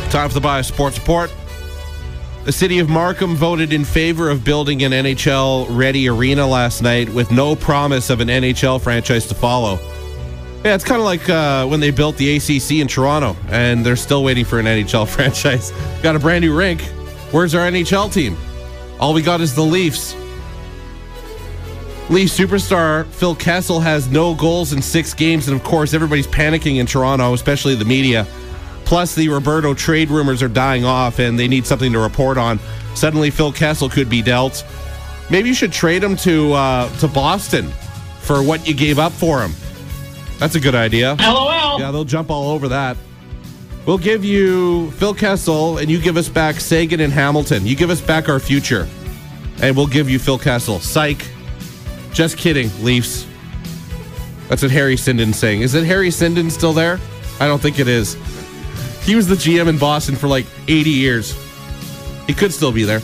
Time for the Bias Sports Report. The city of Markham voted in favor of building an NHL-ready arena last night with no promise of an NHL franchise to follow. Yeah, it's kind of like when they built the ACC in Toronto, and they're still waiting for an NHL franchise. Got a brand new rink. Where's our NHL team? All we got is the Leafs. Leafs superstar Phil Kessel has no goals in 6 games, and of course, everybody's panicking in Toronto, especially the media. Plus, the Roberto trade rumors are dying off, and they need something to report on. Suddenly, Phil Kessel could be dealt. Maybe you should trade him to Boston for what you gave up for him. That's a good idea. LOL. Yeah, they'll jump all over that. We'll give you Phil Kessel, and you give us back Sagan and Hamilton. You give us back our future, and we'll give you Phil Kessel. Psych. Just kidding, Leafs. That's what Harry Sinden's saying. Is it Harry Sinden still there? I don't think it is. He was the GM in Boston for like 80 years. He could still be there.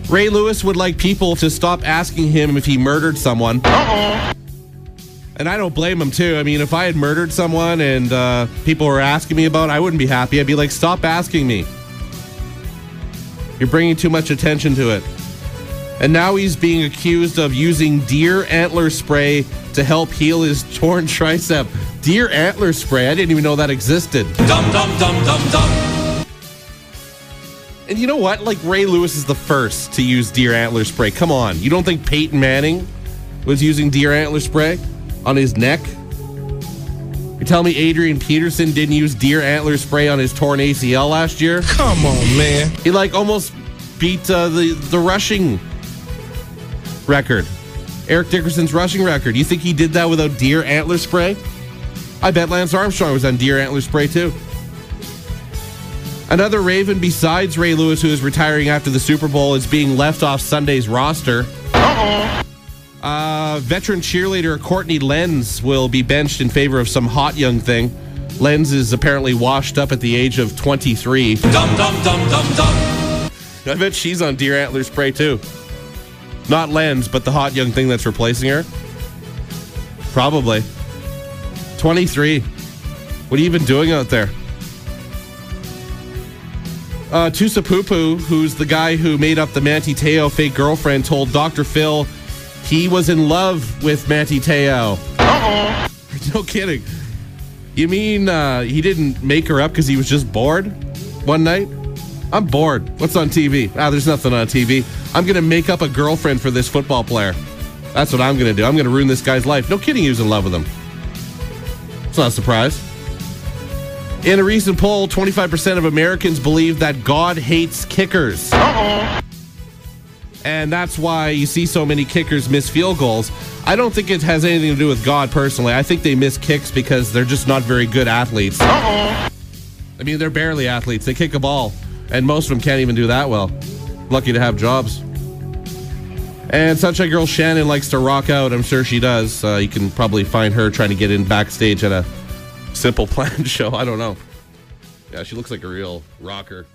Ray Lewis would like people to stop asking him if he murdered someone. And I don't blame him, too. I mean, if I had murdered someone and people were asking me about it, I wouldn't be happy. I'd be like, stop asking me. You're bringing too much attention to it. And now he's being accused of using deer antler spray to help heal his torn tricep. Deer antler spray. I didn't even know that existed. Dum, dum, dum, dum, dum. And you know what? Like, Ray Lewis is the first to use deer antler spray. Come on. You don't think Peyton Manning was using deer antler spray on his neck? You're telling me Adrian Peterson didn't use deer antler spray on his torn ACL last year? Come on, man. He, like, almost beat the rushing record. Eric Dickerson's rushing record. You think he did that without deer antler spray? I bet Lance Armstrong was on deer antler spray too. Another Raven besides Ray Lewis, who is retiring after the Super Bowl, is being left off Sunday's roster. Veteran cheerleader Courtney Lenz will be benched in favor of some hot young thing. Lenz is apparently washed up at the age of 23. Dum, dum, dum, dum, dum. I bet she's on deer antler spray too. Not Lenz, but the hot young thing that's replacing her. Probably. 23. What are you even doing out there? Tissapoopoo, who's the guy who made up the Manti fake girlfriend, told Dr. Phil he was in love with Manti. No kidding. You mean he didn't make her up because he was just bored one night? I'm bored. What's on TV? There's nothing on TV. I'm going to make up a girlfriend for this football player. That's what I'm going to do. I'm going to ruin this guy's life. No kidding, he was in love with him. It's not a surprise. In a recent poll, 25% of Americans believe that God hates kickers. And that's why you see so many kickers miss field goals. I don't think it has anything to do with God personally. I think they miss kicks because they're just not very good athletes. I mean, they're barely athletes. They kick a ball, and most of them can't even do that well. Lucky to have jobs. And SUNshine Girl Shannon likes to rock out. I'm sure she does. You can probably find her trying to get in backstage at a Simple Plan show. I don't know. Yeah, she looks like a real rocker.